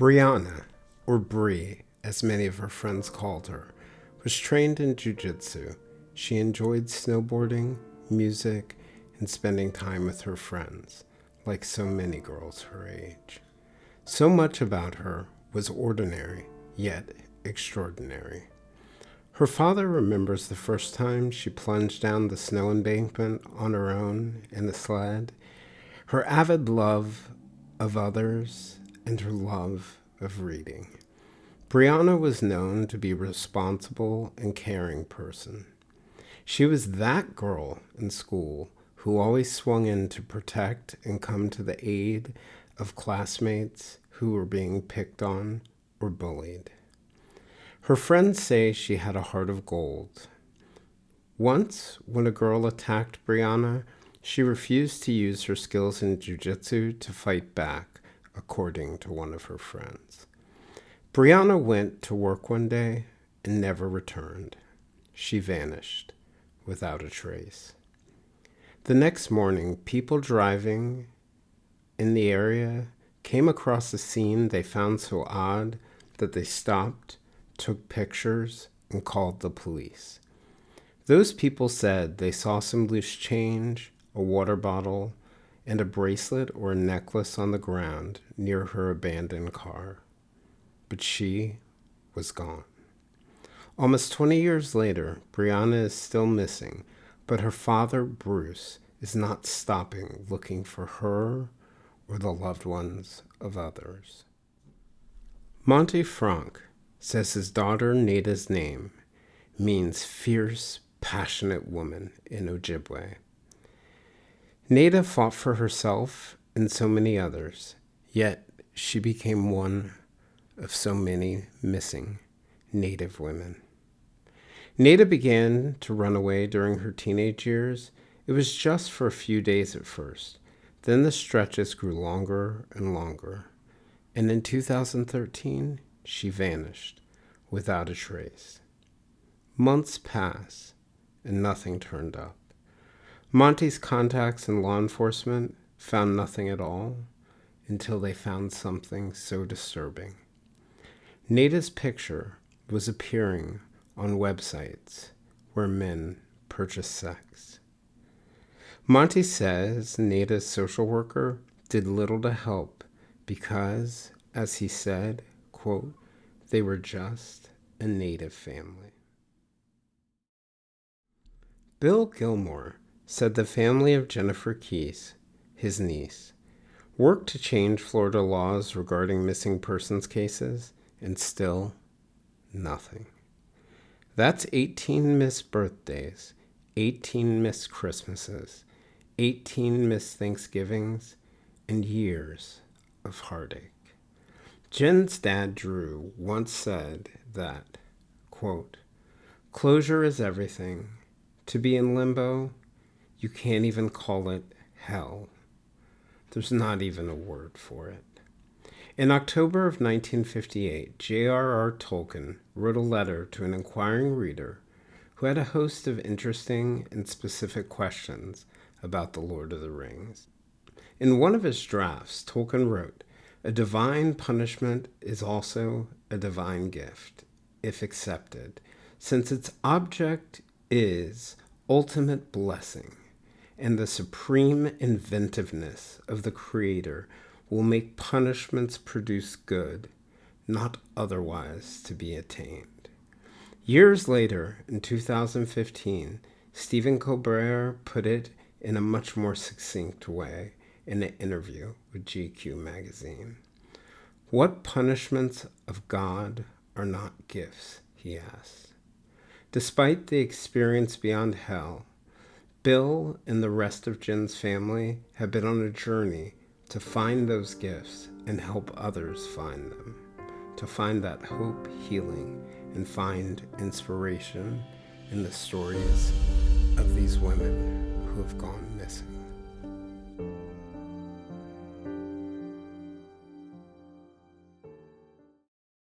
Brianna, or Bree, as many of her friends called her, was trained in jiu-jitsu. She enjoyed snowboarding, music, and spending time with her friends, like so many girls her age. So much about her was ordinary, yet extraordinary. Her father remembers the first time she plunged down the snow embankment on her own in a sled, her avid love of others, and her love of reading. Brianna was known to be a responsible and caring person. She was that girl in school who always swung in to protect and come to the aid of classmates who were being picked on or bullied. Her friends say she had a heart of gold. Once, when a girl attacked Brianna, she refused to use her skills in jiu-jitsu to fight back, according to one of her friends. Brianna went to work one day and never returned. She vanished without a trace. The next morning, people driving in the area came across a scene they found so odd that they stopped, took pictures, and called the police. Those people said they saw some loose change, a water bottle, and a bracelet or a necklace on the ground near her abandoned car. But she was gone. Almost 20 years later, Brianna is still missing, but her father, Bruce, is not stopping looking for her or the loved ones of others. Nada Fronk says his daughter Nada's name means fierce, passionate woman in Ojibwe. Nada fought for herself and so many others, yet she became one of so many missing Native women. Nada began to run away during her teenage years. It was just for a few days at first. Then the stretches grew longer and longer. And in 2013, she vanished without a trace. Months passed and nothing turned up. Monty's contacts in law enforcement found nothing at all until they found something so disturbing. Nada's picture was appearing on websites where men purchase sex. Monty says Nada's social worker did little to help because, as he said, quote, they were just a Native family. Bill Gilmore said the family of Jennifer Kesse, his niece, worked to change Florida laws regarding missing persons cases, and still nothing. That's 18 missed birthdays, 18 missed Christmases, 18 missed Thanksgivings, and years of heartache. Jen's dad, Drew, once said that, quote, closure is everything. To be in limbo, you can't even call it hell. There's not even a word for it. In October of 1958, J.R.R. Tolkien wrote a letter to an inquiring reader who had a host of interesting and specific questions about The Lord of the Rings. In one of his drafts, Tolkien wrote, a divine punishment is also a divine gift, if accepted, since its object is ultimate blessing, and the supreme inventiveness of the Creator will make punishments produce good, not otherwise to be attained. Years later, in 2015, Stephen Colbert put it in a much more succinct way in an interview with GQ magazine. What punishments of God are not gifts, he asked. Despite the experience beyond hell, Bill and the rest of Jen's family have been on a journey to find those gifts and help others find them, to find that hope, healing, and find inspiration in the stories of these women who have gone missing.